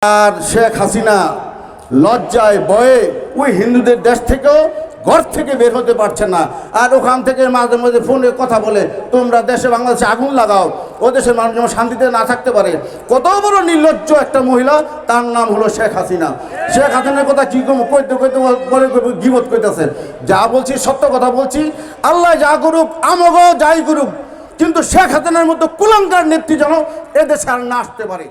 আর শেখ হাসিনা লজ্জায় ভয়ে ওই হিন্দুদের দেশ থেকেও ঘর থেকে বের হতে পারছে না। আর ওখান থেকে মাঝে মাঝে ফোনে কথা বলে তোমরা দেশে বাংলাদেশে আগুন লাগাও, ও দেশের মানুষ যেন শান্তিতে না থাকতে পারে। কত বড় নির্লজ্জ একটা মহিলা, তার নাম হলো শেখ হাসিনা। শেখ হাসিনার কথা কি কইতে কইতে পরে গীবত কইতেছে। যা বলছি সত্য কথা বলছি, আল্লাহ যা করুক আমগো যাই করুক, কিন্তু শেখ হাসিনার মতো কুলাঙ্গার নেত্রী যেন এদেশে আর না আসতে পারে।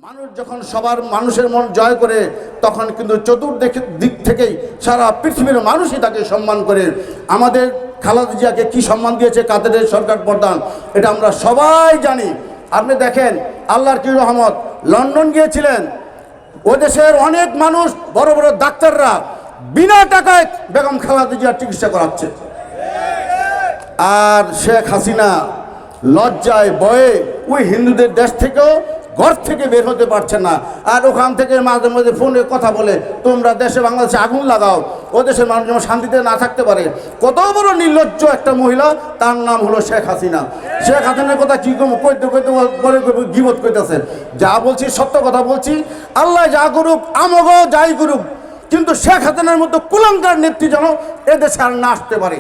মানুষ যখন সবার মানুষের মন জয় করে, তখন কিন্তু চতুর্দিক থেকেই সারা পৃথিবীর মানুষই তাকে সম্মান করে। আমাদের খালেদা জিয়াকে কি সম্মান দিয়েছে কাদের সরকার প্রধান, এটা আমরা সবাই জানি। আপনি দেখেন আল্লাহর কি রহমত, লন্ডন গিয়েছিলেন, ও দেশের অনেক মানুষ বড় বড় ডাক্তাররা বিনা টাকায় বেগম খালেদা জিয়ার চিকিৎসা করাচ্ছে। আর শেখ হাসিনা লজ্জায় ভয়ে ওই হিন্দুদের দেশ থেকেও ঘর থেকে বের হতে পারছে না। আর ওখান থেকে মাঝে মাঝে ফোনে কথা বলে তোমরা দেশে বাংলাদেশে আগুন লাগাও, ও দেশের মানুষ যেন শান্তিতে না থাকতে পারে। কত বড় নির্লজ্জ একটা মহিলা, তার নাম হলো শেখ হাসিনা। শেখ হাসিনার কথা কি কইতে কইতে পরে গীবত কইতেছে। যা বলছি সত্য কথা বলছি, আল্লাহ যা করুক আমগো যাই করুক, কিন্তু শেখ হাসিনার মতো কুলাঙ্গার নেত্রী যেন এদেশে আর না আসতে পারে।